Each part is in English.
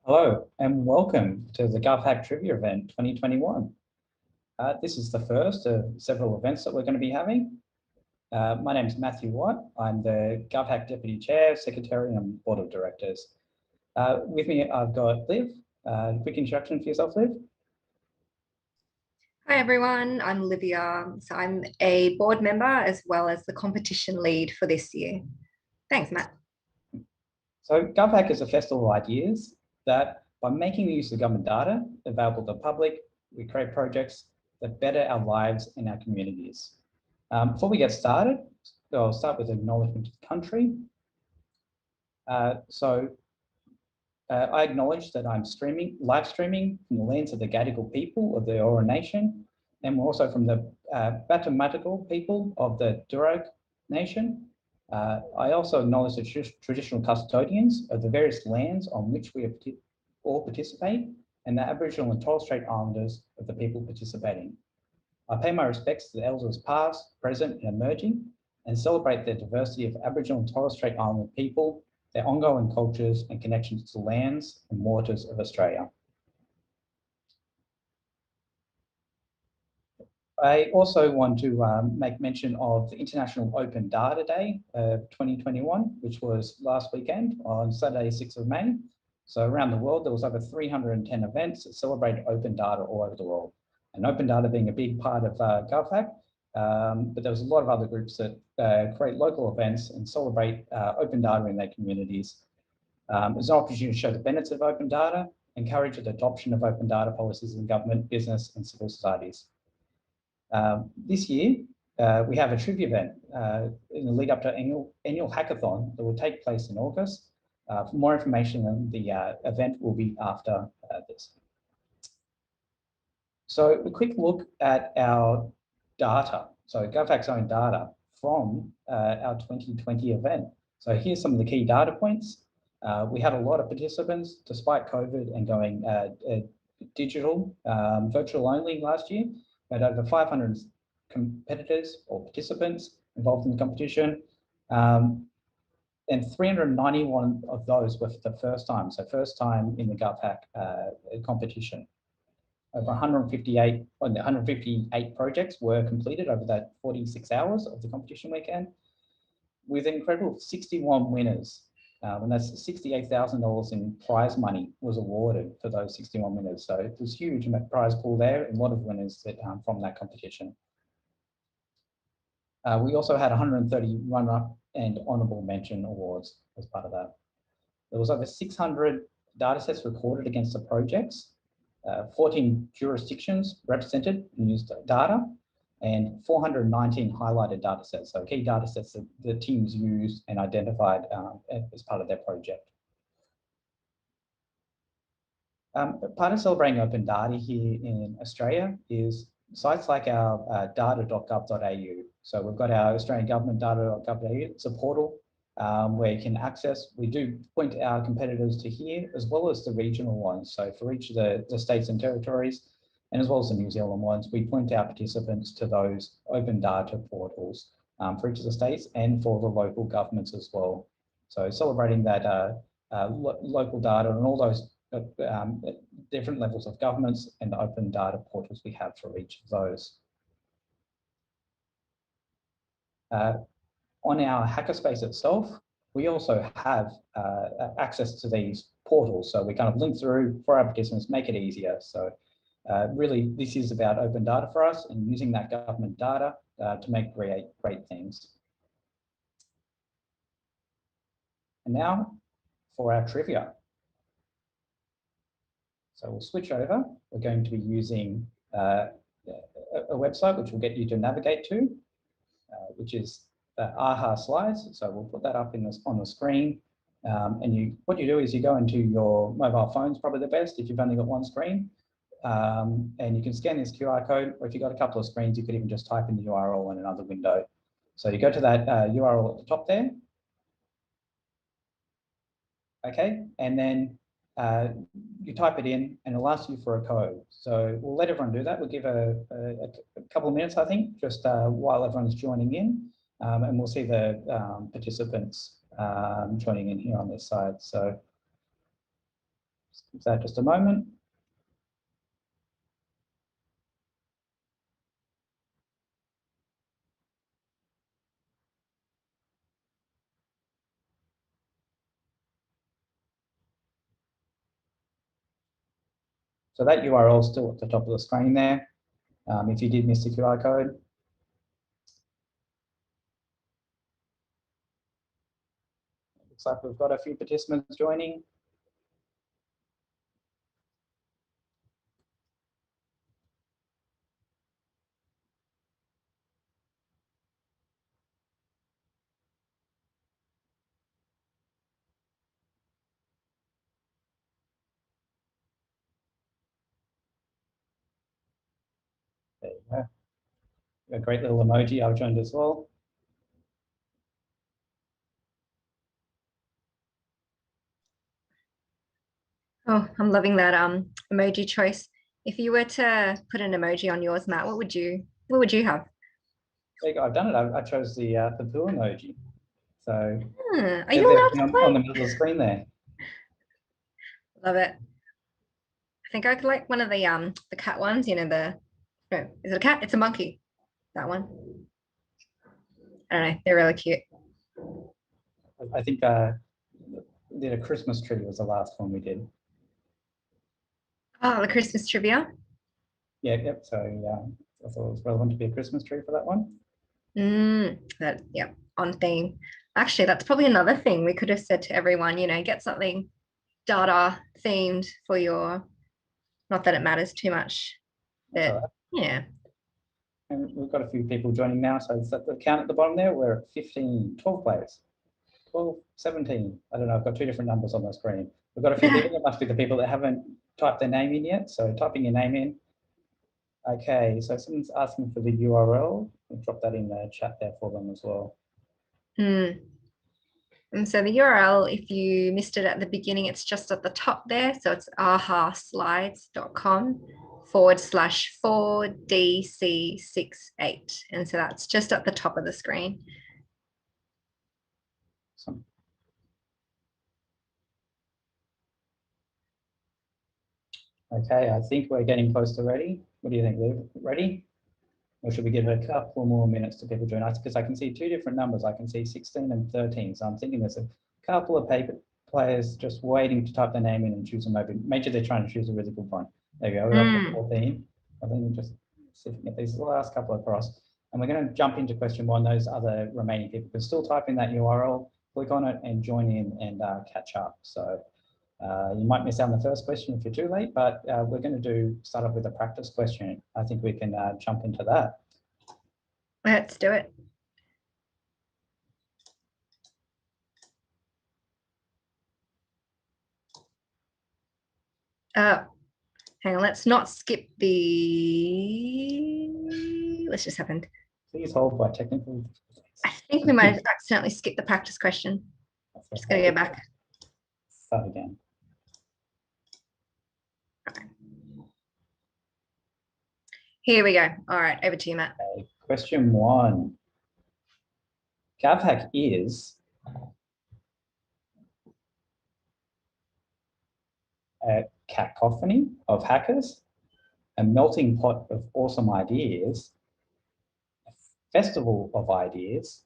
Hello and welcome to the GovHack Trivia Event 2021. This is the first of several events that we're going to be having. My name is Matthew Watt. I'm the GovHack Deputy Chair, Secretary and Board of Directors. With me, I've got Liv. Quick introduction for yourself, Liv. Hi everyone, I'm Livia. So I'm a board member as well as the competition lead for this year. Thanks, Matt. So GovHack is a festival of ideas that by making the use of government data available to the public, we create projects that better our lives and our communities. Before we get started, I'll start with acknowledgement to the country. I acknowledge that I'm live streaming from the lands of the Gadigal people of the Eora Nation, and we're also from the Batamatical people of the Duroc Nation. I also acknowledge the traditional custodians of the various lands on which we all participate, and the Aboriginal and Torres Strait Islanders of the people participating. I pay my respects to the elders past, present, and emerging, and celebrate the diversity of Aboriginal and Torres Strait Islander people, their ongoing cultures and connections to lands and waters of Australia. I also want to make mention of the International Open Data Day of 2021, which was last weekend on Saturday, 6th of May. So around the world, there was over 310 events that celebrated open data all over the world. And open data being a big part of GovHack, but there was a lot of other groups that create local events and celebrate open data in their communities. There's an opportunity to show the benefits of open data, encourage the adoption of open data policies in government, business, and civil societies. This year, we have a trivia event in the lead up to annual hackathon that will take place in August. For more information on the event will be after this. So a quick look at our data. So GovHack's own data from our 2020 event. So here's some of the key data points. We had a lot of participants despite COVID and going digital, virtual only last year. We had over 500 competitors or participants involved in the competition. And 391 of those were for the first time. So first time in the GovHack competition. Over 158 projects were completed over that 46 hours of the competition weekend, with an incredible 61 winners. And that's $68,000 in prize money was awarded for those 61 winners. So it was huge prize pool there, and a lot of winners that, from that competition. We also had 130 runner-up and honourable mention awards as part of that. There was over 600 data sets recorded against the projects. 14 jurisdictions represented and used data, and 419 highlighted data sets, so key data sets that the teams used and identified as part of their project. Part of celebrating open data here in Australia is sites like our data.gov.au. So we've got our Australian government data.gov.au. It's a portal where you can access. We do point our competitors to here, as well as the regional ones. So for each of the states and territories, and as well as the New Zealand ones, we point our participants to those open data portals for each of the states and for the local governments as well. So celebrating that local data and all those different levels of governments and the open data portals we have for each of those. On our hackerspace itself, we also have access to these portals. So we kind of link through for our participants, make it easier. So really, this is about open data for us and using that government data to create great things. And now for our trivia. So we'll switch over. We're going to be using a website which will get you to navigate to, which is the AHA slides. So we'll put that up on the screen. And what you do is you go into your mobile phones, probably the best if you've only got one screen. And you can scan this QR code, or if you've got a couple of screens, you could even just type in the URL in another window. So you go to that URL at the top there. Okay, and then you type it in and it'll ask you for a code. So we'll let everyone do that. We'll give a couple of minutes, I think, just while everyone's joining in, and we'll see the participants joining in here on this side. So Give that just a moment. So that URL is still at the top of the screen there. If you did miss the QR code. Looks like we've got a few participants joining. There you go. A great little emoji I've joined as well. Oh, I'm loving that emoji choice. If you were to put an emoji on yours, Matt, what would you have? There you go. I've done it. I chose the pool emoji. So Are you allowed to play? on the middle of the screen there? Love it. I think I could like one of the cat ones, you know, no, is it a cat? It's a monkey. That one. I don't know. They're really cute. I think did a Christmas tree was the last one we did. Oh, the Christmas trivia. Yeah, yep. So I thought it was relevant to be a Christmas tree for that one. Yeah, on theme. Actually, that's probably another thing we could have said to everyone, you know, get something data themed for your, not that it matters too much, but Right. yeah. And we've got a few people joining now. So it's at the count at the bottom there. We're at 15, 12 players. 12, 17. I don't know. I've got two different numbers on the screen. We've got a few people. It must be the people that haven't typed their name in yet. So typing your name in. Okay, so someone's asking for the URL. I'll drop that in the chat there for them as well. And so the URL, if you missed it at the beginning, it's just at the top there. So it's ahaslides.com/4DC68. And so that's just at the top of the screen. Awesome. Okay, I think we're getting close to ready. What do you think, Liv? Ready? Or should we give it a couple more minutes to people join us? Because I can see two different numbers. I can see 16 and 13. So I'm thinking there's a couple of players just waiting to type their name in and choose a maybe. Maybe they're trying to choose a really good one. There we go. We're up to 14. I think we just see if we can get these last couple across. And we're going to jump into question one. Those other remaining people can still type in that URL, click on it and join in and catch up. So you might miss out on the first question if you're too late, but we're going to start off with a practice question. I think we can jump into that. Let's do it. Hang on, let's not skip let's just happened. Please hold by technical. I think we might have accidentally skipped the practice question. Just gonna go back. Start again. Here we go. All right, over to you, Matt. Okay. Question one. GovHack is a cacophony of hackers, a melting pot of awesome ideas, a festival of ideas,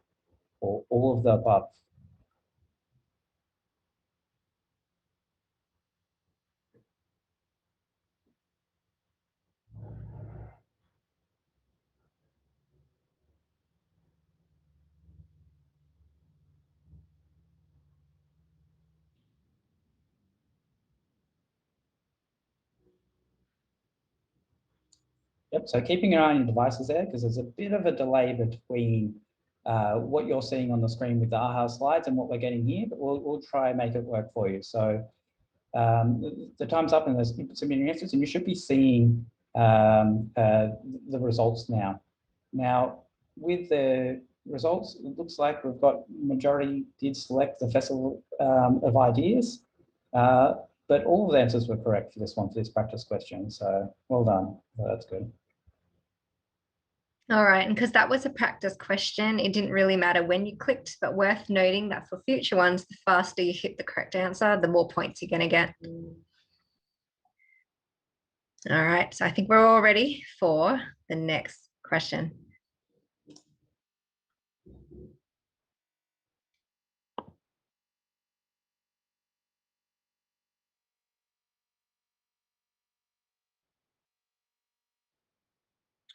or all of the above. Yep, so keeping an eye on your devices there, because there's a bit of a delay between what you're seeing on the screen with the AHA slides and what we're getting here, but we'll try and make it work for you. So the time's up and there's submitting answers, and you should be seeing the results now. Now, with the results, it looks like we've got majority did select the festival of ideas, but all of the answers were correct for this one, for this practice question. So well done. Well, that's good. All right, and because that was a practice question, it didn't really matter when you clicked, but worth noting that for future ones, the faster you hit the correct answer, the more points you're going to get. All right, so I think we're all ready for the next question.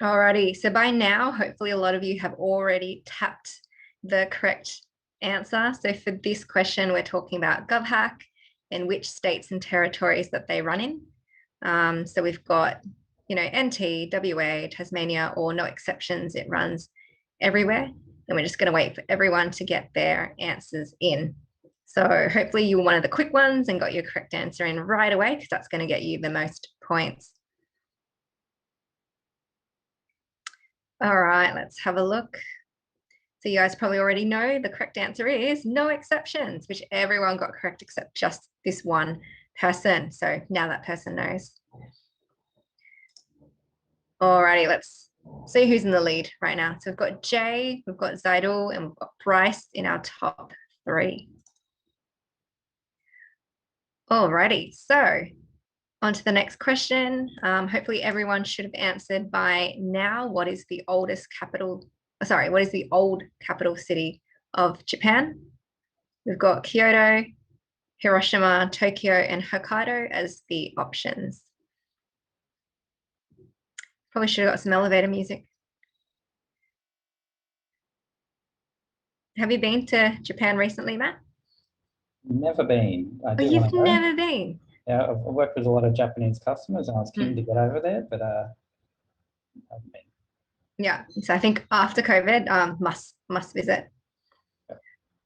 Alrighty, so by now, hopefully a lot of you have already tapped the correct answer. So for this question, we're talking about GovHack and which states and territories that they run in. So we've got, NT, WA, Tasmania, or no exceptions, it runs everywhere. And we're just going to wait for everyone to get their answers in. So hopefully you were one of the quick ones and got your correct answer in right away, because that's going to get you the most points. All right, let's have a look. So you guys probably already know the correct answer is no exceptions, which everyone got correct except just this one person. So now that person knows. Alrighty, let's see who's in the lead right now. So we've got Jay, we've got Zeidel, and we've got Bryce in our top 3. Alrighty, so on to the next question. Hopefully everyone should have answered by now. What is the old capital city of Japan? We've got Kyoto, Hiroshima, Tokyo, and Hokkaido as the options. Probably should have got some elevator music. Have you been to Japan recently, Matt? Never been. I do you've wanna go. never been? Yeah, I've worked with a lot of Japanese customers and I was keen to get over there, but I haven't been. Yeah, so I think after COVID, must visit. Yep.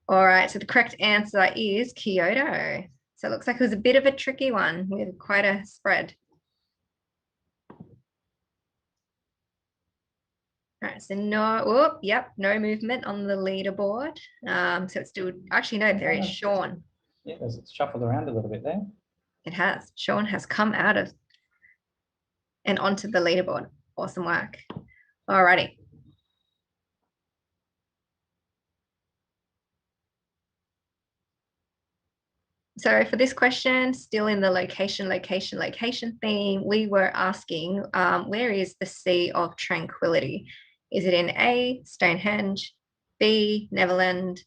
All right, so the correct answer is Kyoto. So it looks like it was a bit of a tricky one with quite a spread. All right, so no movement on the leaderboard. So it's still, actually no, there is Sean. Yeah, it's shuffled around a little bit there. It has. Sean has come out of and onto the leaderboard. Awesome work. All righty. So for this question, still in the location theme, we were asking, where is the Sea of Tranquility? Is it in A, Stonehenge, B, Neverland,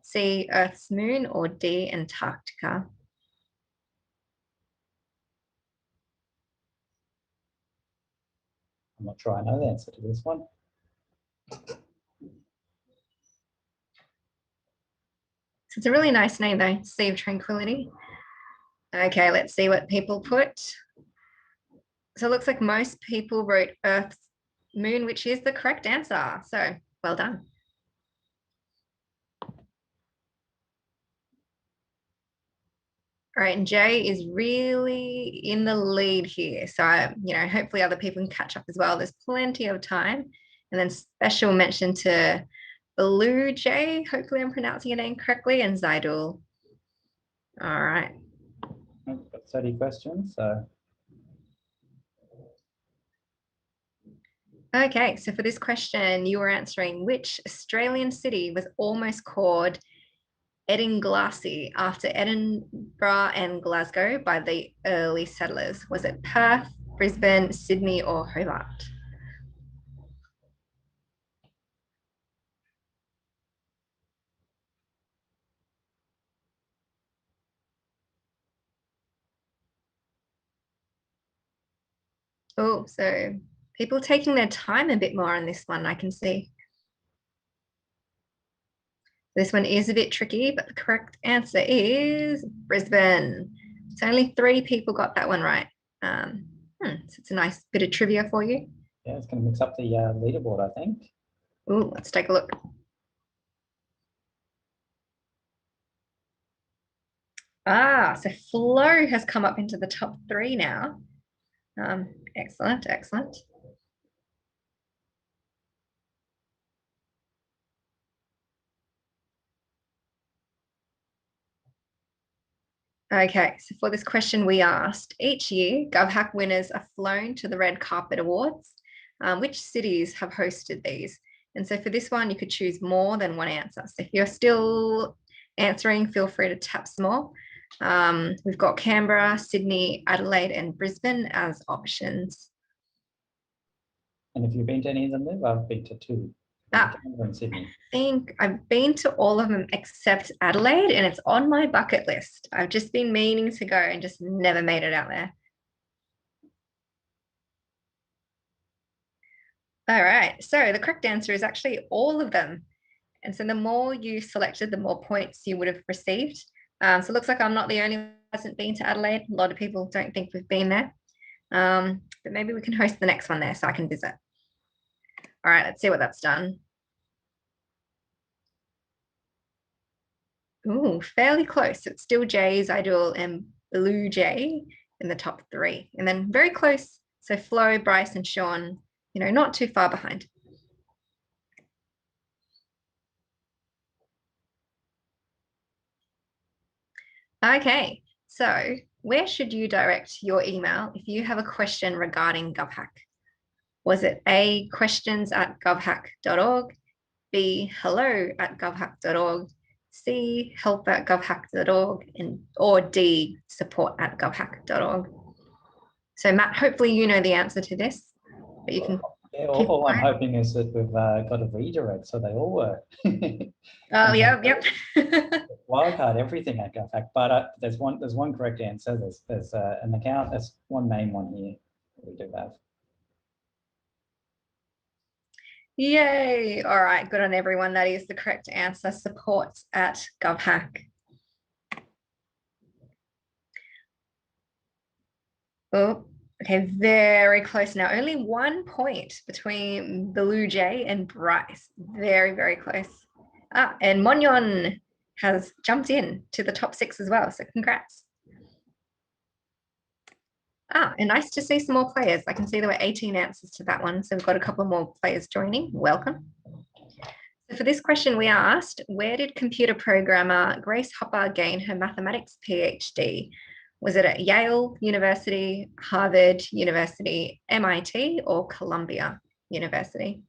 C, Earth's moon, or D, Antarctica? I'm not sure I know the answer to this one. So it's a really nice name though, Sea of Tranquility. Okay, let's see what people put. So it looks like most people wrote Earth's moon, which is the correct answer. So well done. All right, and Jay is really in the lead here. So, hopefully other people can catch up as well. There's plenty of time. And then special mention to Blue Jay, hopefully I'm pronouncing your name correctly, and Zeidel. All right. I've got 30 questions, so. Okay, so for this question, you were answering which Australian city was almost called Edinglassie after Edinburgh and Glasgow by the early settlers? Was it Perth, Brisbane, Sydney, or Hobart? Oh, so people taking their time a bit more on this one, I can see. This one is a bit tricky, but the correct answer is Brisbane. So only 3 people got that one right. So it's a nice bit of trivia for you. Yeah, it's going to mix up the leaderboard, I think. Oh, let's take a look. So Flo has come up into the top 3 now. Excellent. Okay, so for this question we asked, each year GovHack winners are flown to the Red Carpet Awards. Which cities have hosted these? And so for this one, you could choose more than one answer. So if you're still answering, feel free to tap some more. We've got Canberra, Sydney, Adelaide, and Brisbane as options. And if you've been to any of them, Liv, I've been to two. Canberra and Sydney. I think I've been to all of them except Adelaide, and it's on my bucket list. I've just been meaning to go and just never made it out there. All right, so the correct answer is actually all of them. And so the more you selected, the more points you would have received. So it looks like I'm not the only one who hasn't been to Adelaide. A lot of people don't think we've been there. But maybe we can host the next one there so I can visit. All right, let's see what that's done. Ooh, fairly close. It's still Jay's Ideal and Blue Jay in the top three. And then very close. So Flo, Bryce, and Sean, not too far behind. Okay, so where should you direct your email if you have a question regarding GovHack? Was it A, questions@govhack.org, B, hello@govhack.org, C, help@govhack.org, or D, support@govhack.org? So Matt, hopefully you know the answer to this, but you can. Yeah, all I'm hoping is that we've got a redirect, so they all work. Oh, yep. Wildcard everything at GovHack, but there's one correct answer. There's an account. There's one main one here that we do have. Yay! All right, good on everyone. That is the correct answer. support@govhack. Oh, okay, very close now. Only 1 point between Blue Jay and Bryce. Very, very close. And Monyon has jumped in to the top 6 as well. So congrats. And nice to see some more players. I can see there were 18 answers to that one. So we've got a couple more players joining. Welcome. So for this question, we asked, where did computer programmer Grace Hopper gain her mathematics PhD? Was it at Yale University, Harvard University, MIT, or Columbia University?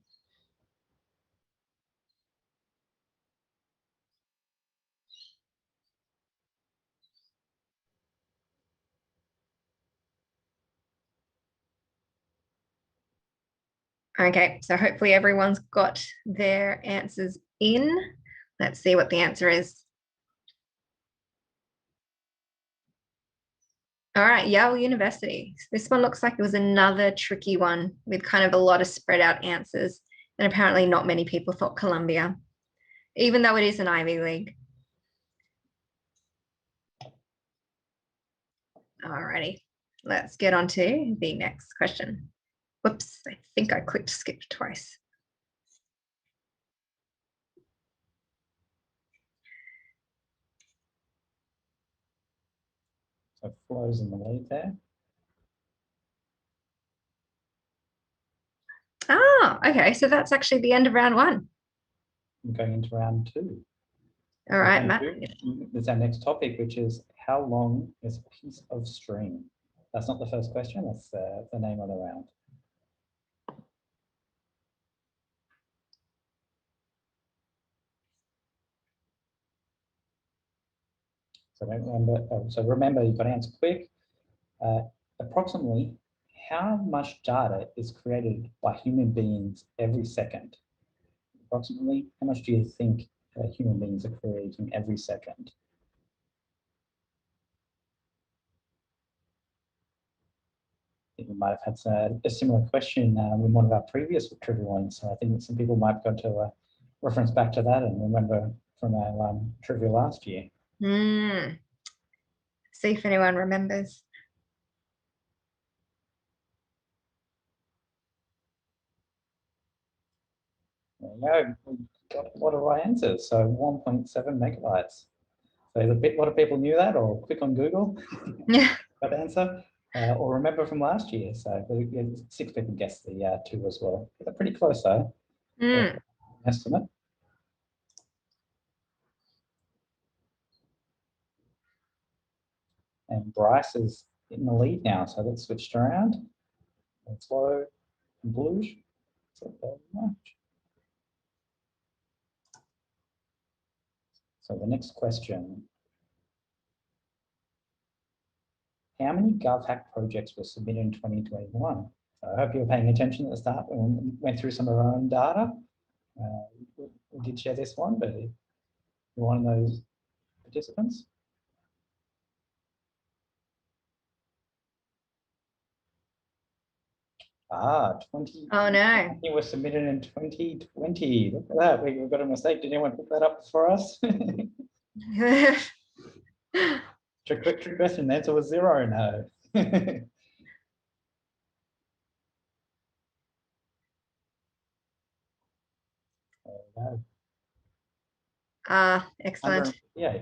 Okay, so hopefully everyone's got their answers in. Let's see what the answer is. All right, Yale University. This one looks like it was another tricky one with kind of a lot of spread out answers. And apparently not many people thought Columbia, even though it is an Ivy League. All righty, let's get on to the next question. Whoops, I think I clicked skip twice. So Flo's in the lead there. Oh, okay, so that's actually the end of round 1. I'm going into round 2. All right, Matt. That's our next topic, which is how long is a piece of string? That's not the first question, that's the name of the round. So remember, you've got to answer quick. Approximately how much data is created by human beings every second? Approximately how much do you think human beings are creating every second? I think we might have had a similar question in one of our previous trivia ones. So I think some people might go to reference back to that and remember from our trivia last year. See if anyone remembers. There you go. We got a lot of right answers. So 1.7 megabytes. So a lot of people knew that, or click on Google. Yeah. That answer. Or remember from last year. So 6 people guessed the 2 as well. They're pretty close though. Estimate. And Bryce is in the lead now, so let's switch around. Let's Flo and Blue. So the next question. How many GovHack projects were submitted in 2021? So I hope you were paying attention at the start when we went through some of our own data. We did share this one, but you're one of those participants. 20. Oh no. It was submitted in 2020. Look at that. We've got a mistake. Did anyone pick that up for us? Trick question. The answer was 0. No. There we go. Excellent. Yeah.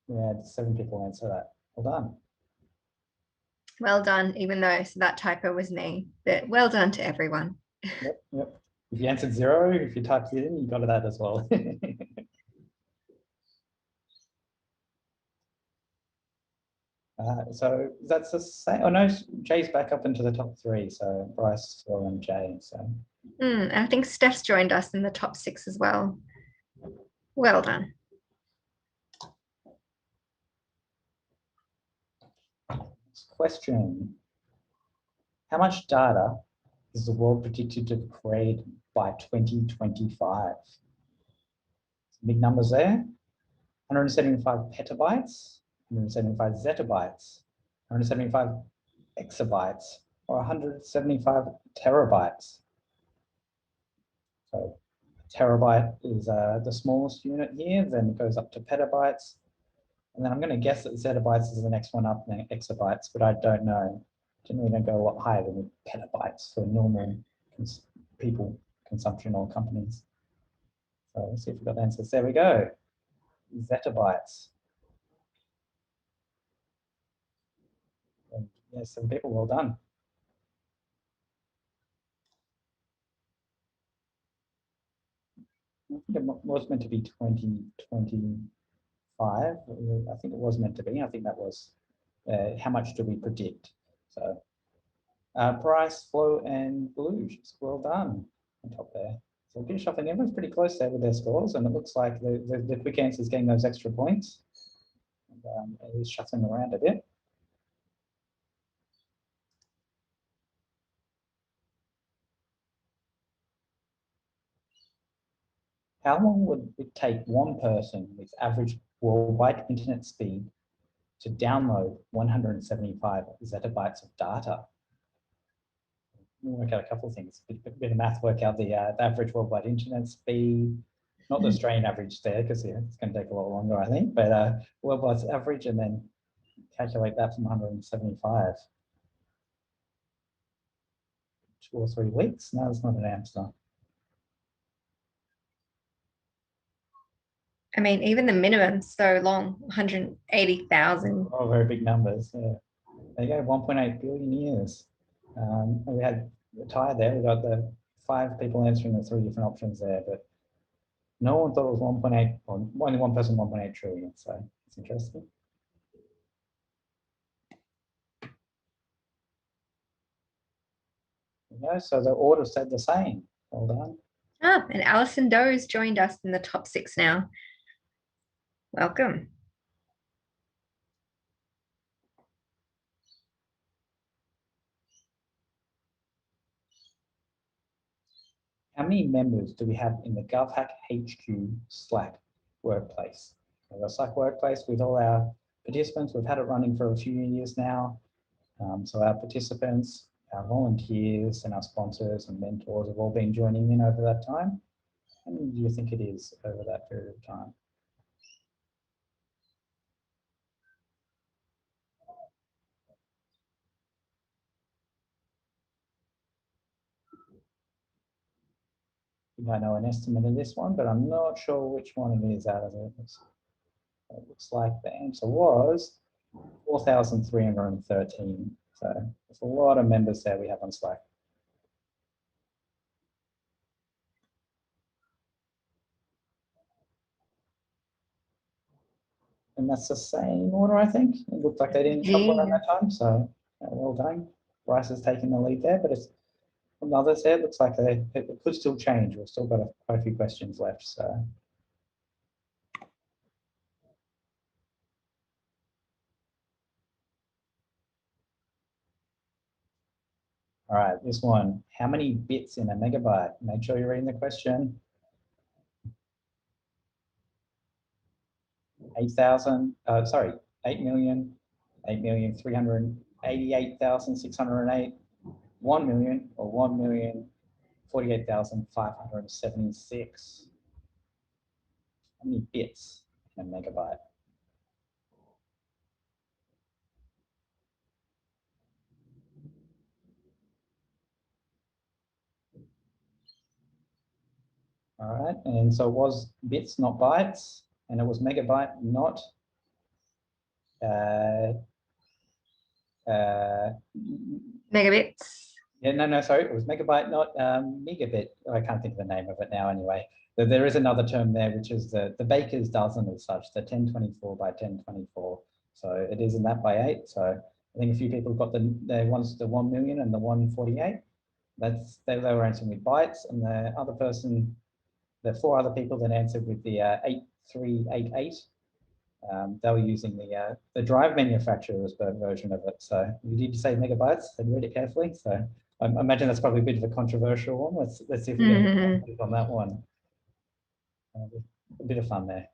We had 7 people answer that. Well done. Well done, even though that typo was me, but well done to everyone. Yep. If you answered 0, if you typed it in, you got that as well. So that's the same. Oh no, Jay's back up into the top 3. So Bryce, Phil, and Jay. So. And I think Steph's joined us in the top 6 as well. Well done. Question. How much data is the world predicted to create by 2025? Big numbers there. 175 petabytes, 175 zettabytes, 175 exabytes, or 175 terabytes. So terabyte is the smallest unit here, then it goes up to petabytes. And then I'm going to guess that zettabytes is the next one up, and then exabytes, but I don't know. Generally don't go a lot higher than petabytes for normal people consumption or companies. So let's see if we've got the answers. There we go. Zettabytes. And yeah, 7 people, well done. I think it was meant to be 2025. I think it was meant to be. I think that was how much do we predict? So Price, Flo, and Blue, well done on top there. So finish off, and everyone's pretty close there with their scores, and it looks like the quick answer is getting those extra points. And, it is shuffling around a bit. How long would it take one person with average worldwide internet speed to download 175 zettabytes of data? We'll work out a couple of things. A bit of math, work out the average worldwide internet speed, not the Australian average there, because it's going to take a lot longer, I think, but worldwide average, and then calculate that from 175. 2 or 3 weeks? No, that's not an answer. I mean, even the minimum's so long, 180,000. Oh, very big numbers. Yeah. There you go, 1.8 billion years. We had a tie there. We got the 5 people answering the 3 different options there, but no one thought it was 1.8, or only one person 1.8 trillion. So it's interesting. Yeah, so the order stayed the same. Well done. And Alison Doe's joined us in the top 6 now. Welcome. How many members do we have in the GovHack HQ Slack workplace? The Slack workplace with all our participants, we've had it running for a few years now. So our participants, our volunteers, and our sponsors and mentors have all been joining in over that time. How many do you think it is over that period of time? I think I know an estimate of this one, but I'm not sure which one it is out of it. It looks like the answer was 4,313. So there's a lot of members there we have on Slack. And that's the same order, I think. It looked like they didn't shuffle around that time, so well done. Bryce has taken the lead there, but it's from the others there. It looks like it could still change. We've still got quite a few questions left, so. All right, this one. How many bits in a megabyte? Make sure you're reading the question. 8,000, sorry, 8,000,000, 8,388,608, 1,000,000, or 1,048,576. How many bits in a megabyte? All right, and so it was bits, not bytes, and it was megabyte, not Megabits. yeah, no, sorry, it was megabyte, not megabit. I can't think of the name of it now anyway. There is another term there, which is the baker's dozen as such, the 1024 by 1024. So it is in that by 8. So I think a few people got the ones, the 1,000,000 and the 148. They were answering with bytes, and the other person, the 4 other people that answered with the 8388. They were using the drive manufacturer's version of it. So did you say megabytes? I read it carefully. So I imagine that's probably a bit of a controversial one. Let's see if we get on that one. A bit of fun there.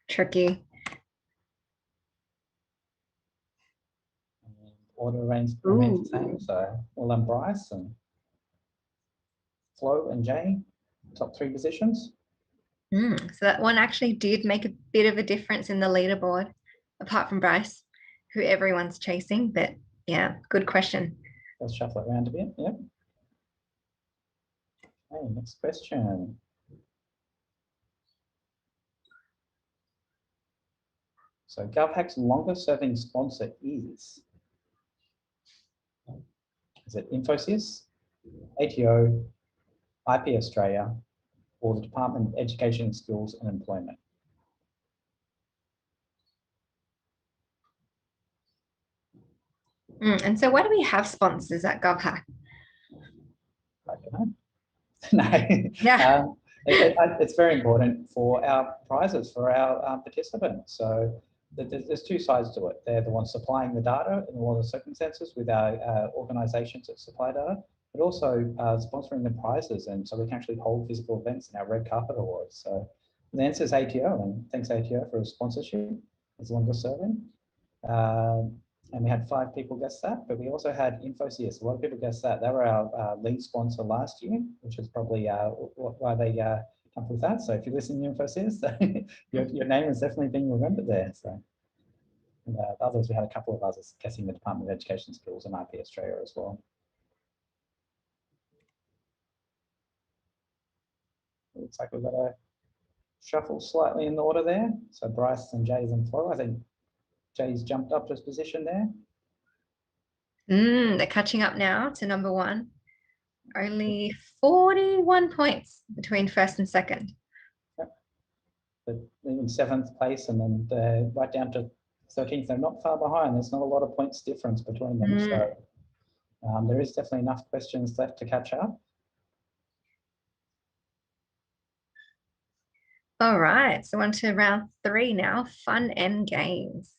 Tricky. And order remains the same. So well done, Bryce, and Flo and Jay, top 3 positions. So that one actually did make a bit of a difference in the leaderboard, apart from Bryce, who everyone's chasing. But yeah, good question. Let's shuffle it around a bit. Yep. Okay, next question. So GovHack's longest serving sponsor is it Infosys, ATO, IP Australia, or the Department of Education, Skills and Employment? And so why do we have sponsors at GovHack? I don't know. No. Yeah. It's very important for our prizes, for our participants. So there's 2 sides to it. They're the ones supplying the data in a lot of circumstances with our organizations that supply data, but also sponsoring the prizes. And so we can actually hold physical events in our red carpet awards. So the answer is ATO, and thanks ATO for a sponsorship. It's the one we're serving. And we had 5 people guess that, but we also had Infosys. A lot of people guessed that. They were our lead sponsor last year, which is probably why they come up with that. So if you're listening to Infosys, your name is definitely being remembered there. So and, others, we had a couple of others guessing the Department of Education, Skills and IP Australia as well. Looks like we've got a shuffle slightly in the order there. So Bryce and Jay's and Flo. I think Jay's jumped up to his position there. They're catching up now to number 1. Only 41 points between first and second. Yep. But in 7th place and then right down to 13th, they're not far behind. There's not a lot of points difference between them. So there is definitely enough questions left to catch up. All right, so on to round 3 now, fun and games.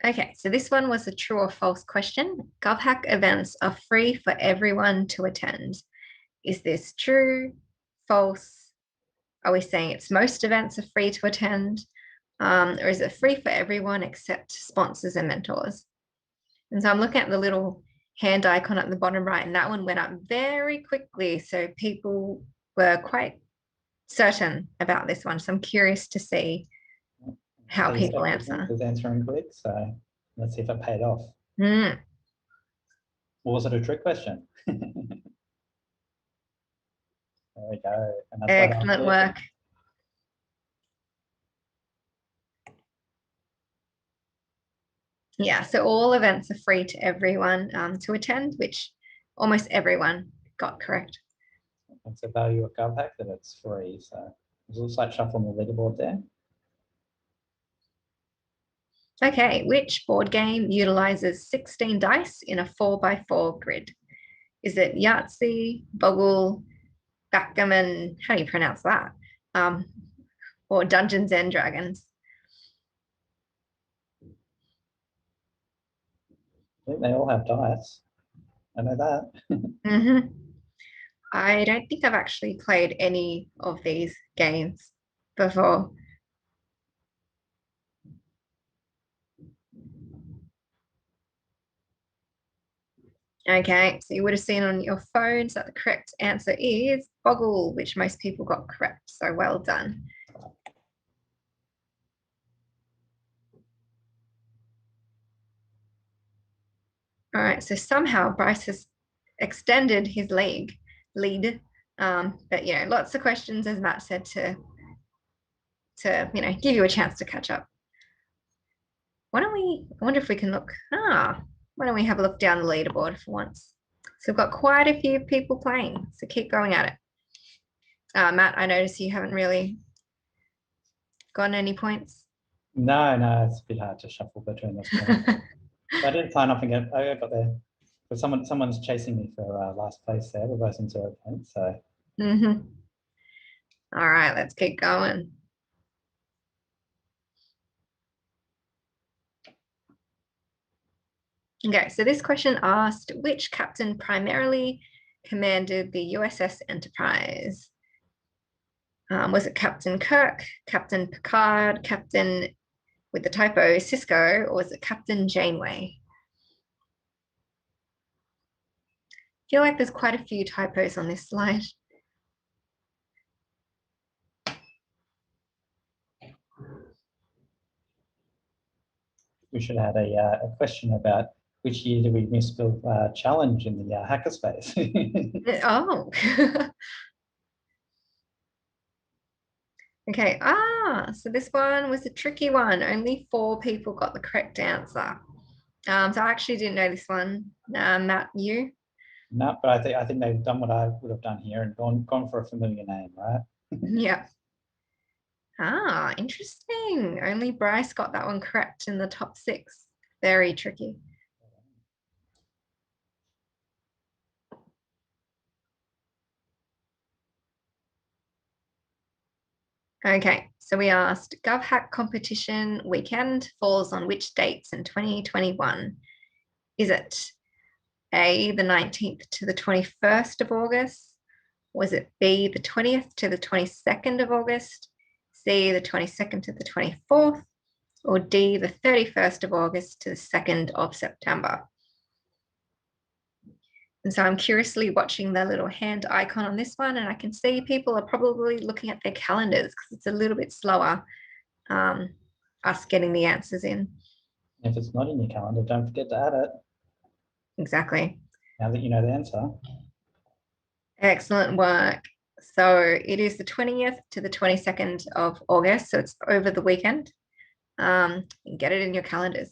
Okay, so this one was a true or false question. GovHack events are free for everyone to attend. Is this true, false? Are we saying it's most events are free to attend? Or is it free for everyone except sponsors and mentors? And so I'm looking at the little hand icon at the bottom right, and that one went up very quickly. So people were quite certain about this one. So I'm curious to see how people answer. Was answering quick, so let's see if it paid off. Or was it a trick question? There we go. Excellent work. Yeah, so all events are free to everyone to attend, which almost everyone got correct. That's the value of GovHack, that it's free. So there's a slight shuffle on the leaderboard there. Okay, which board game utilizes 16 dice in a 4x4 grid? Is it Yahtzee, Boggle, Backgammon, how do you pronounce that? Or Dungeons and Dragons? I think they all have dice. I know that. Mm-hmm. I don't think I've actually played any of these games before. Okay, so you would have seen on your phones that the correct answer is Boggle, which most people got correct. So well done. All right, so somehow Bryce has extended his lead. But lots of questions, as Matt said, to give you a chance to catch up. I wonder if we can look. Why don't we have a look down the leaderboard for once? So we've got quite a few people playing, so keep going at it. Matt, I notice you haven't really gotten any points. No, it's a bit hard to shuffle between this point. I didn't sign up and I got there. But someone's chasing me for last place there. We're both in 0 points. So. All right, let's keep going. Okay, so this question asked, which captain primarily commanded the USS Enterprise? Was it Captain Kirk, Captain Picard, Captain with the typo Cisco, or was it Captain Janeway? I feel like there's quite a few typos on this slide. We should have had a question about which year did we misspell challenge in the hackerspace. Oh. Okay, so this one was a tricky one. Only 4 people got the correct answer. So I actually didn't know this one. Matt, you? No, but I think they've done what I would have done here and gone for a familiar name, right? Yeah. Interesting. Only Bryce got that one correct in the top 6. Very tricky. Okay, so we asked GovHack competition weekend falls on which dates in 2021? Is it A, the 19th to the 21st of August? Was it B, the 20th to the 22nd of August? C, the 22nd to the 24th? Or D, the 31st of August to the 2nd of September? And so I'm curiously watching the little hand icon on this one, and I can see people are probably looking at their calendars because it's a little bit slower, us getting the answers in. If it's not in your calendar, don't forget to add it. Exactly. Now that you know the answer. Excellent work. So it is the 20th to the 22nd of August. So it's over the weekend. Get it in your calendars.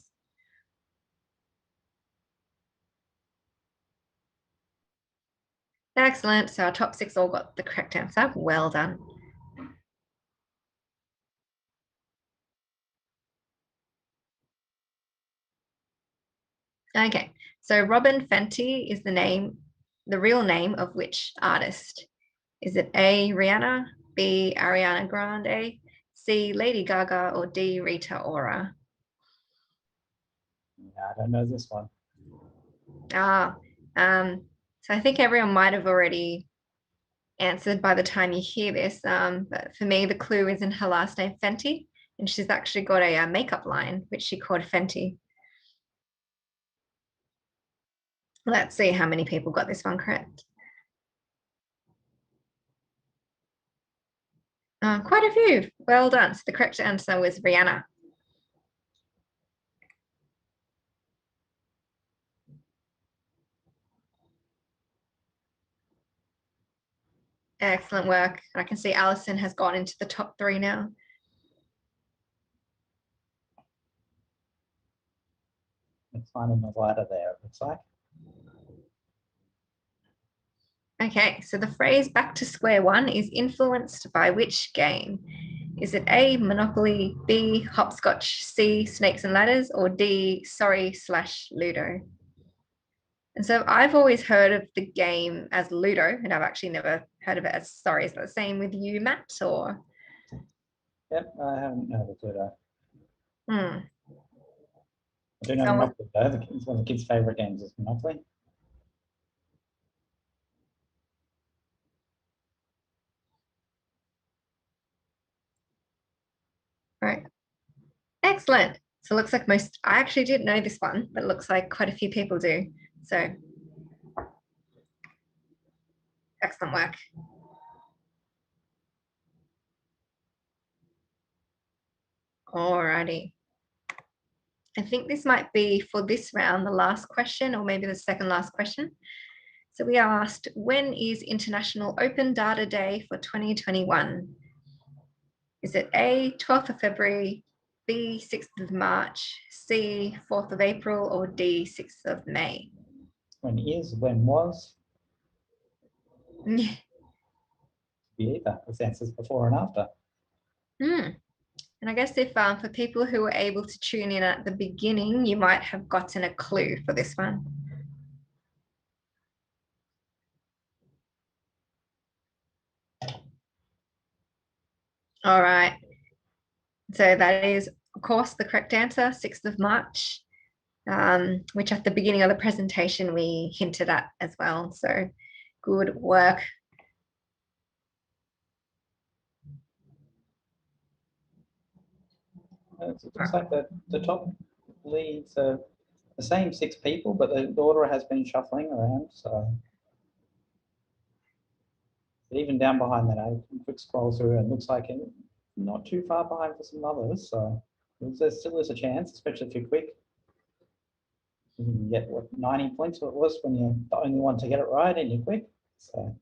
Excellent. So our top 6 all got the correct answer. Well done. Okay. So Robin Fenty is the real name of which artist? Is it A, Rihanna, B, Ariana Grande, C, Lady Gaga, or D, Rita Ora? Yeah, I don't know this one. So I think everyone might have already answered by the time you hear this. But for me, the clue is in her last name, Fenty, and she's actually got a makeup line, which she called Fenty. Let's see how many people got this one correct. Quite a few. Well done. So the correct answer was Rihanna. Excellent work. I can see Alison has gone into the top 3 now. It's finding the ladder there, it looks like. Okay, so the phrase back to square one is influenced by which game? Is it A, Monopoly, B, Hopscotch, C, Snakes and Ladders, or D, Sorry/Ludo? And so I've always heard of the game as Ludo, and I've actually never heard of it as Sorry. Is that the same with you, Matt? Or? Yep, I haven't heard of Ludo. I do know Monopoly though. It's one of the kids' favourite games is Monopoly. All right. Excellent. So it looks like I actually didn't know this one, but it looks like quite a few people do. So excellent work. Alrighty. I think this might be for this round, the last question, or maybe the second last question. So we asked, when is International Open Data Day for 2021? Is it A, 12th of February, B, 6th of March, C, 4th of April, or D, 6th of May? When is, when was? Yeah. Be either. There's answers before and after. And I guess if for people who were able to tune in at the beginning, you might have gotten a clue for this one. All right. So that is, of course, the correct answer, 6th of March, which at the beginning of the presentation we hinted at as well. So good work. It looks like the top leads are the same 6 people, but the order has been shuffling around. So even down behind that, I quick scroll through and it looks like it not too far behind for some others. So there still is a chance, especially if you're quick. You can get what 90 points what it was when you're the only one to get it right and you're quick. So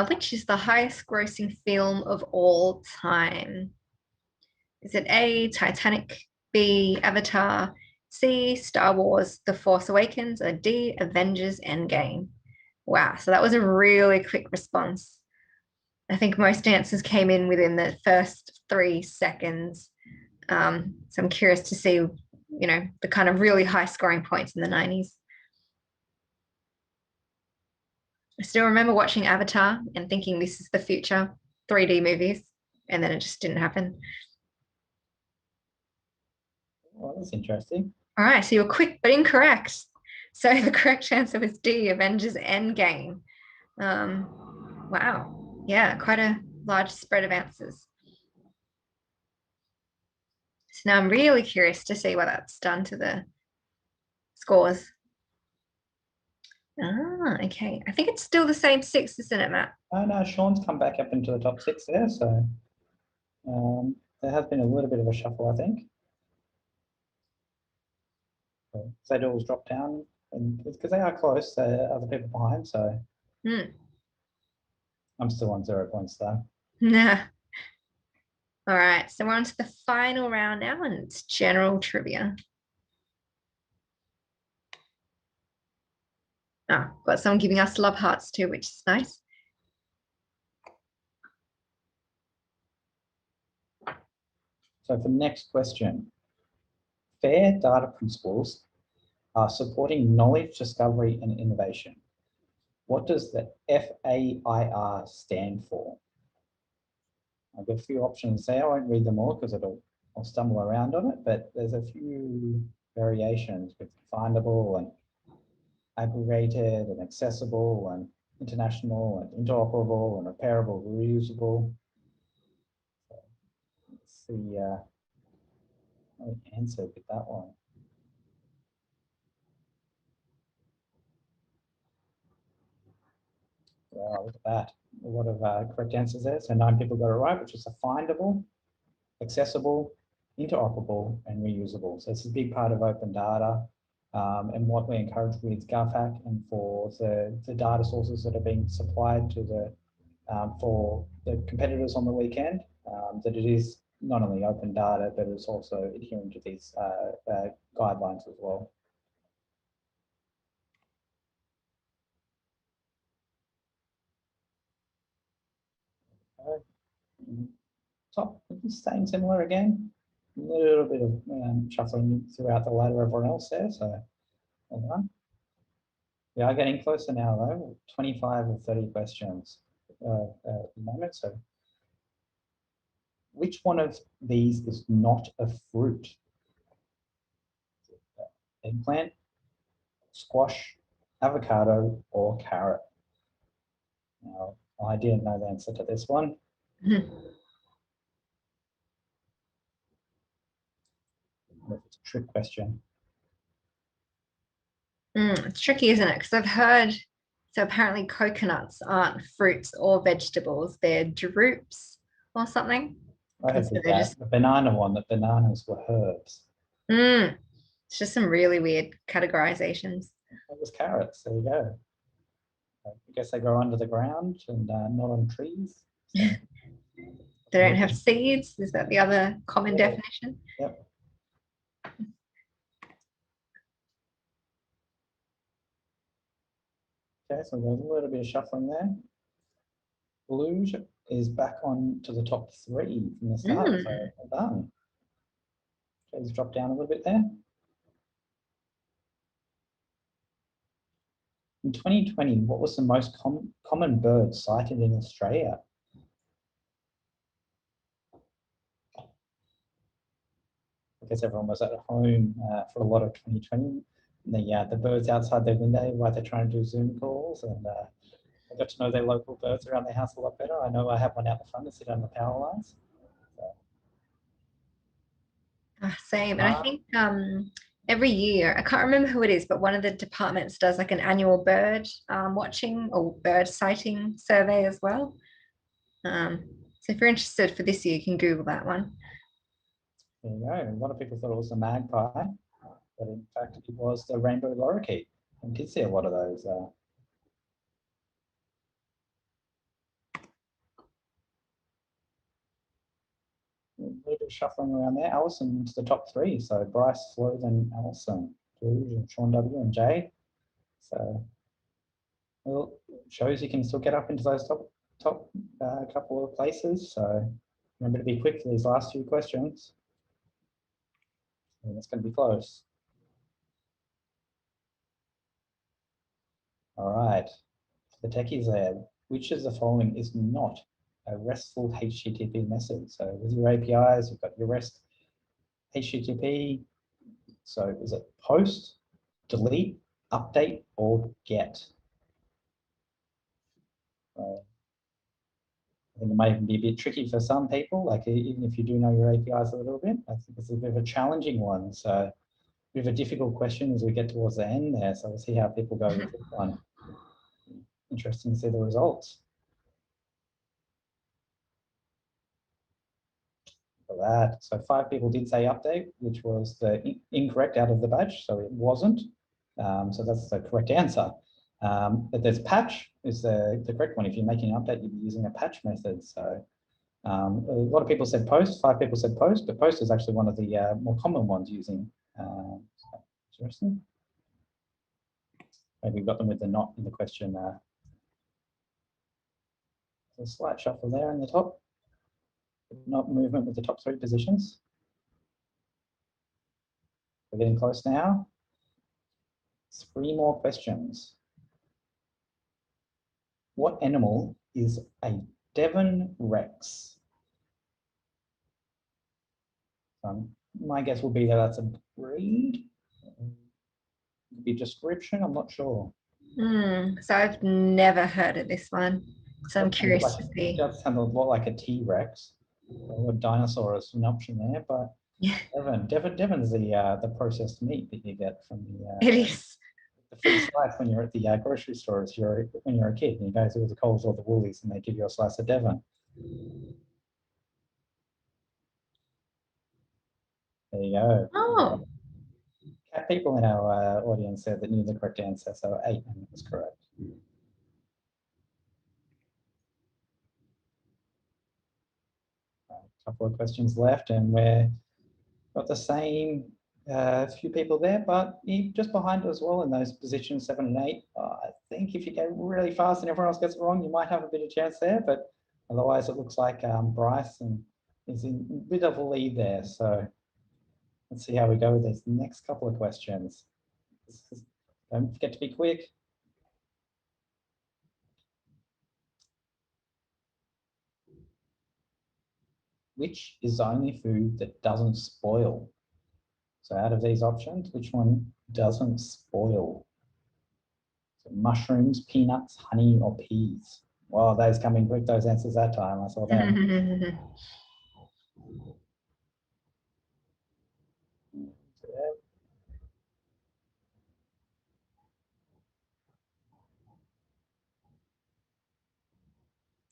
which is the highest grossing film of all time? Is it A, Titanic, B, Avatar, C, Star Wars, The Force Awakens, or D, Avengers Endgame? Wow, so that was a really quick response. I think most answers came in within the first 3 seconds. So I'm curious to see, the kind of really high scoring points in the 90s. I still remember watching Avatar and thinking this is the future, 3D movies, and then it just didn't happen. well, that's interesting. All right, so you're quick but incorrect. So the correct answer was D, Avengers Endgame. Wow, yeah, quite a large spread of answers. So now I'm really curious to see what that's done to the scores. Ah, okay. I think it's still the same 6, isn't it, Matt? Oh no, Sean's come back up into the top 6 there, so there has been a little bit of a shuffle, I think. Zettabytes dropped down, and it's because they are close, other people behind, so I'm still on 0 points though. Yeah. All right, so we're on to the final round now, and it's general trivia. Got someone giving us love hearts too, which is nice. So for the next question, fair data principles are supporting knowledge, discovery, and innovation. What does the FAIR stand for? I've got a few options there. I won't read them all because I'll stumble around on it, but there's a few variations with findable and aggregated and accessible and international and interoperable and repairable, reusable. So let's see how we answer with that one. Wow, look at that. A lot of correct answers there. So 9 people got it right, which is a findable, accessible, interoperable, and reusable. So it's a big part of open data. And what we encourage with GovHack and for the data sources that are being supplied to the for the competitors on the weekend, that it is not only open data, but it's also adhering to these guidelines as well. Top, staying similar again. A little bit of shuffling throughout the ladder of everyone else there, so well done. We are getting closer now though, 25 or 30 questions. at the moment. So which one of these is not a fruit? Eggplant, squash, avocado, or carrot? Now, I didn't know the answer to this one. Mhm. It's a trick question. It's tricky, isn't it? Because I've heard, so apparently coconuts aren't fruits or vegetables, they're drupes or something. I And heard so with they're that, just, the banana one, that bananas were herbs. it's just some really weird categorizations. It was carrots, there you go. I guess they grow under the ground and not on trees. So, They don't have seeds. Is that the other common yeah. definition? Yep. Okay, so there's a little bit of shuffling there. Blue is back on to the top 3 from the start, so well done. Okay, let's drop down a little bit there. In 2020, what was the most common bird sighted in Australia? I guess everyone was at home for a lot of 2020. The birds outside their window while they're trying to do Zoom calls, and I got to know their local birds around their house a lot better. I know I have one out the front to sit on the power lines. Same. And I think every year, I can't remember who it is, but one of the departments does like an annual bird watching or bird sighting survey as well. So if you're interested for this year, you can Google that one. There you go. A lot of people thought it was the magpie, but in fact it was the rainbow lorikeet. I did see a lot of those. A little bit of shuffling around there. Alison into the top 3. So Bryce, Flo, then Alison, George, and Sean W, and Jay. So well, shows you can still get up into those top couple of places. So remember to be quick for these last few questions. And it's going to be close. All right, the techies there. Which of the following is not a RESTful HTTP method? So with your APIs, you've got your REST HTTP. So is it post, delete, update, or get? I think it might even be a bit tricky for some people, like even if you do know your APIs a little bit. I think it's a bit of a challenging one. So a bit of a difficult question as we get towards the end there. So we'll see how people go with this one. Interesting to see the results. For that. So 5 people did say update, which was the incorrect out of the batch, so it wasn't. So that's the correct answer. But there's patch is the correct one. If you're making an update, you'd be using a patch method. So a lot of people said post, 5 people said post, but post is actually one of the more common ones using. Interesting. Maybe we've got them with the not in the question. A slight shuffle there in the top. Not movement with the top 3 positions. We're getting close now. 3 more questions. What animal is a Devon Rex? My guess would be that that's a breed. Could be a description, I'm not sure. So I've never heard of this one. So I'm curious to see. It does sound a lot like a T-Rex. Or a dinosaur is an option there, but Yeah, Devon's the processed meat that you get from it is. the free slice when you're at the grocery store when you're a kid and you go to the Coles or the Woolies and they give you a slice of Devon. There you go. Oh, Cat people in our audience said that knew the correct answer, so 8 was correct. A couple of questions left, and we're got the same few people there, but just behind as well in those positions 7 and 8. I think if you go really fast and everyone else gets it wrong, you might have a bit of chance there, but otherwise it looks like Bryce is in a bit of a lead there. So let's see how we go with these next couple of questions. Don't forget to be quick. which is the only food that doesn't spoil? So out of these options, which one doesn't spoil? So mushrooms, peanuts, honey, or peas? Wow, those coming quick, those answers that time. I saw them.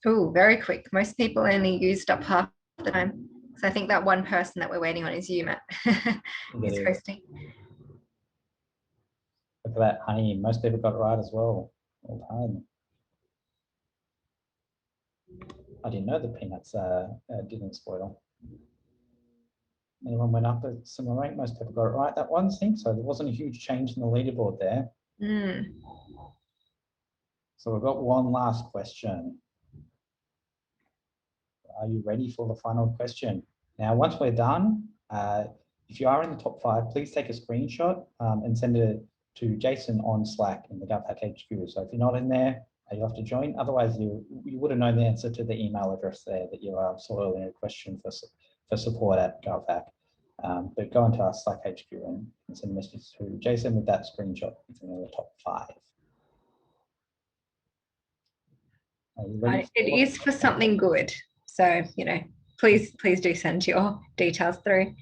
Oh, very quick. Most people only used up half the time. So I think that one person that we're waiting on is you, Matt. He's hosting. Look at that, honey. Most people got it right as well. Well done. I didn't know the peanuts didn't spoil. Anyone went up a similar rate? Most people got it right that one thing. So there wasn't a huge change in the leaderboard there. So we've got one last question. Are you ready for the final question? Now, once we're done, if you are in the top 5, please take a screenshot and send it to Jason on Slack in the GovHack HQ. So if you're not in there, you have to join. Otherwise, you would have known the answer to the email address there that you saw earlier, a question for support at GovHack. But go into our Slack HQ and send a message to Jason with that screenshot. It's in the top 5. Are you ready? It is for something good. So, please do send your details through.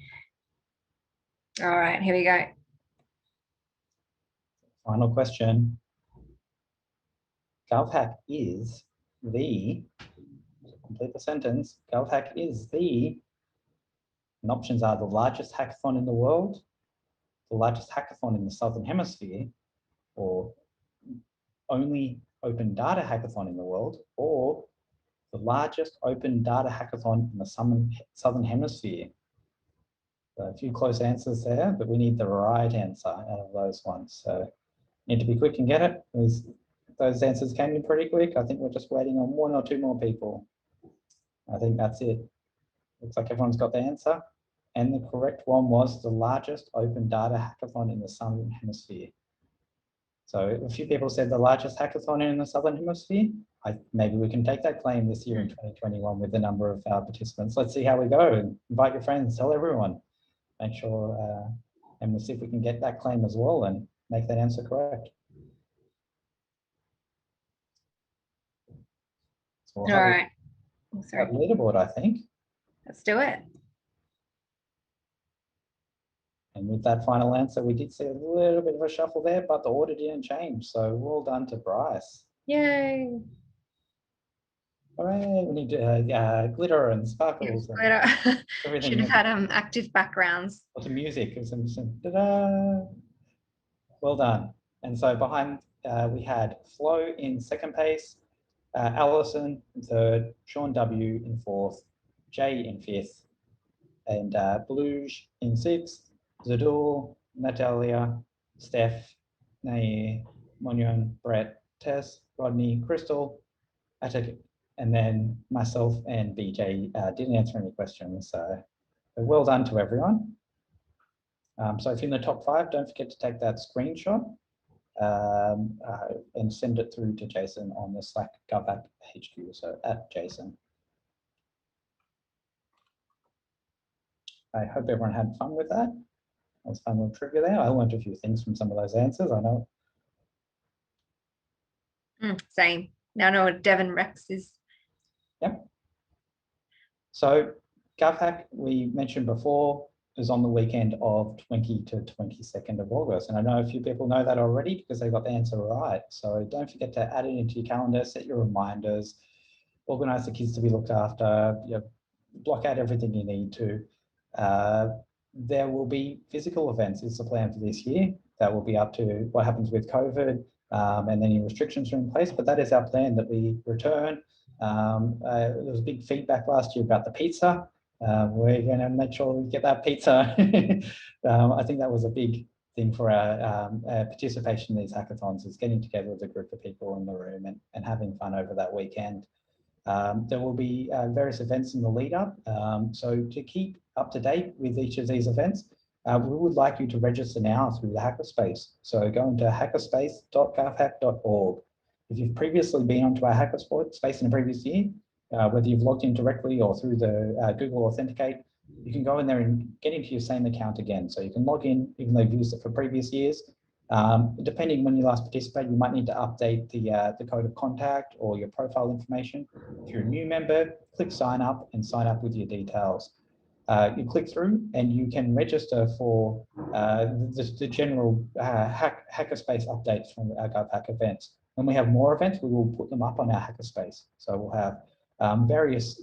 All right, here we go. Final question. GovHack is complete the sentence, GovHack is and options are the largest hackathon in the world, the largest hackathon in the Southern Hemisphere, or only open data hackathon in the world, or the largest open data hackathon in the Southern Hemisphere. So a few close answers there, but we need the right answer out of those ones. So need to be quick and get it. Those answers came in pretty quick. I think we're just waiting on 1 or 2 more people. I think that's it. Looks like everyone's got the answer. And the correct one was the largest open data hackathon in the Southern Hemisphere. So a few people said the largest hackathon in the Southern Hemisphere. Maybe we can take that claim this year in 2021 with the number of participants. Let's see how we go. Invite your friends, tell everyone. Make sure, and we'll see if we can get that claim as well and make that answer correct. So we'll all right. Sorry. Leaderboard, I think. Let's do it. And with that final answer, we did see a little bit of a shuffle there, but the order didn't change. So well done to Bryce. Yay. All right, we need glitter and sparkles. Glitter. And everything. Should have had active backgrounds. Lots of music. Ta-da. Well done. And so behind, we had Flo in second place, Alison in third, Sean W in fourth, Jay in fifth, and Bluge in sixth, Zadul, Natalia, Steph, Nair, Monyon, Brett, Tess, Rodney, Crystal, Atik, and then myself and BJ didn't answer any questions. So well done to everyone. So if you're in the top 5, don't forget to take that screenshot and send it through to Jason on the Slack GovHack HQ, so at Jason. I hope everyone had fun with that. It was fun with trivia there. I learned a few things from some of those answers, I know. Same. Now I know what Devon Rex is. Yep. So GovHack, we mentioned before, is on the weekend of 20 to 22nd of August. And I know a few people know that already because they got the answer right. So don't forget to add it into your calendar, set your reminders, organize the kids to be looked after, block out everything you need to. There will be physical events is the plan for this year. That will be up to what happens with COVID and any restrictions are in place, but that is our plan that we return. There was big feedback last year about the pizza. We're going to make sure we get that pizza. I think that was a big thing for our participation in these hackathons, is getting together with a group of people in the room and having fun over that weekend. There will be various events in the lead up. So to keep up to date with each of these events, we would like you to register now through the Hackerspace. So go into hackerspace.govhack.org. If you've previously been onto our Hackerspace in a previous year whether you've logged in directly or through the Google Authenticate, you can go in there and get into your same account again. So you can log in, even though you've used it for previous years. Depending when you last participated, you might need to update the code of contact or your profile information. If you're a new member, click sign up and sign up with your details. You click through and you can register for the general hackerspace updates from our GovHack events. When we have more events, we will put them up on our hackerspace. So we'll have various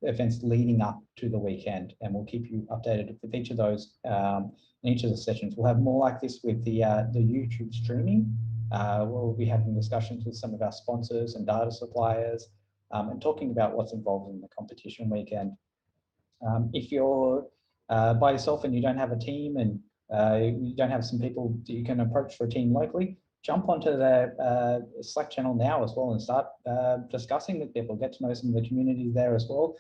events leading up to the weekend, and we'll keep you updated with each of those in each of the sessions. We'll have more like this with the YouTube streaming. We'll be having discussions with some of our sponsors and data suppliers and talking about what's involved in the competition weekend. If you're by yourself and you don't have a team and you don't have some people that you can approach for a team locally, jump onto the Slack channel now as well and start discussing with people, get to know some of the community there as well.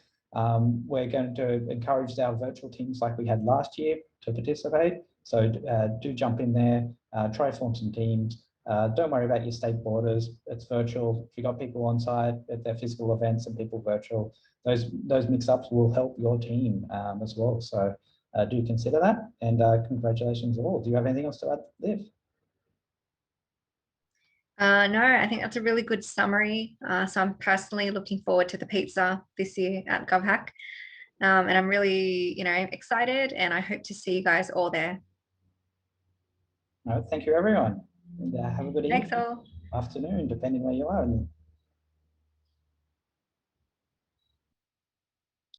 We're going to encourage our virtual teams like we had last year to participate. So do jump in there, try form some teams. Don't worry about your state borders. It's virtual. If you've got people on site at their physical events and people virtual, those mix-ups will help your team as well. So do consider that, and congratulations all. Do you have anything else to add, Liv? No, I think that's a really good summary. So I'm personally looking forward to the pizza this year at GovHack. And I'm really, excited, and I hope to see you guys all there. All right, thank you, everyone. And have a good Thanks evening, all. afternoon, depending where you are. And